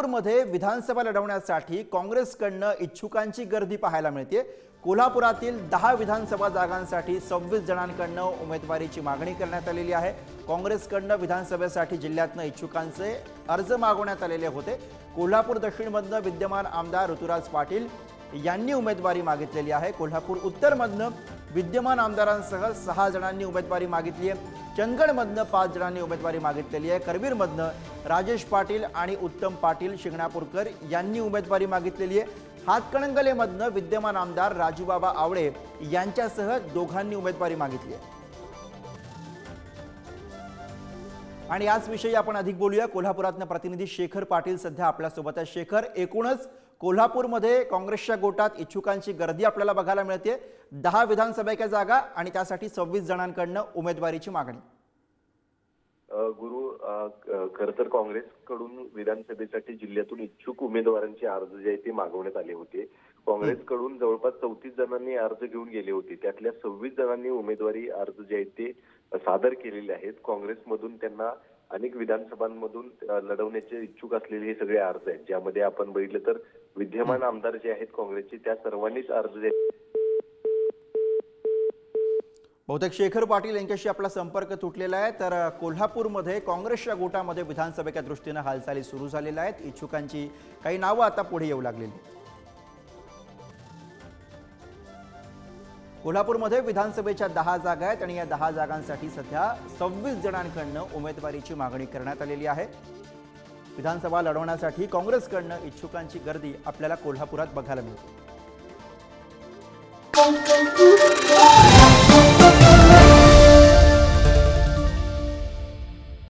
कोल्हापूरमध्ये विधानसभा लढवण्यासाठी काँग्रेसकडून इच्छुकांची गर्दी पाहायला मिळते। कोल्हापुरातील 10 विधानसभा जागांसाठी 26 जणांकडून उमेदवारीची मागणी करण्यात आलेली आहे। काँग्रेसकडून विधानसभेसाठी जिल्ह्यातून इच्छुकांचे अर्ज मागवण्यात आलेले होते। कोल्हापूर दक्षिणमधून विद्यमान आमदार ऋतुराज पाटील यांनी उमेदवारी मागितलेली आहे। कोल्हापूर उत्तरमधून विद्यमान आमदारांसह 6 जणांनी उमेदवारी मागितली आहे। चंदगडमधून 5 जणांनी उमेदवारी मागितलेली आहे। करवीरमधून राजेश पाटील आणि उत्तम पाटील शिंगणापूरकर यांनी उमेदवारी मागितलेली आहे। हातकणंगलेमधून विद्यमान आमदार राजूबाबा आवळे यांच्यासह दोघांनी उमेदवारी मागितली आहे। आणि याच विषयी आपण अधिक बोलूया। कोल्हापुरातनं प्रतिनिधी शेखर पाटील सध्या आपल्या सोबत आहे। शेखर, एकूणच कोल्हापूरमध्ये काँग्रेसच्या गोटात इच्छुकांची गर्दी आपल्याला बघायला मिळते। 10 विधानसभेच्या जागा आणि त्यासाठी 26 जणांकडून उमेदवारीची मागणी। गुरु, खरं तर काँग्रेसकडून विधानसभेसाठी जिल्ह्यातून इच्छुक उमेदवारांचे अर्ज जे आहेत ते मागवण्यात आले होते। काँग्रेसकडून जवळपास 34 जणांनी अर्ज घेऊन गेले होते। त्यातल्या 26 जणांनी उमेदवारी अर्ज जे आहेत ते सादर केलेले आहेत। काँग्रेसमधून त्यांना अनेक विधानसभांमधून लढवण्याचे इच्छुक असलेले हे सगळे अर्ज आहेत, ज्यामध्ये आपण बघितलं तर विद्यमान आमदार जे आहेत काँग्रेसचे त्या सर्वांनीच अर्ज जे बहुतेक शेखर पाटील यांच्याशी आपला संपर्क तुटलेला आहे। तर कोल्हापूरमध्ये काँग्रेसच्या गोटामध्ये विधानसभेच्या दृष्टीने हालचाली सुरू झालेल्या आहेत। इच्छुकांची काही नावं आता पुढे येऊ लागलेली। कोल्हापूरमध्ये विधानसभेच्या 10 जागा आहेत आणि या 10 जागांसाठी सध्या 26 जणांकडून उमेदवारीची मागणी करण्यात आलेली आहे। विधानसभा लढवण्यासाठी काँग्रेसकडून इच्छुकांची गर्दी आपल्याला कोल्हापुरात बघायला मिळते।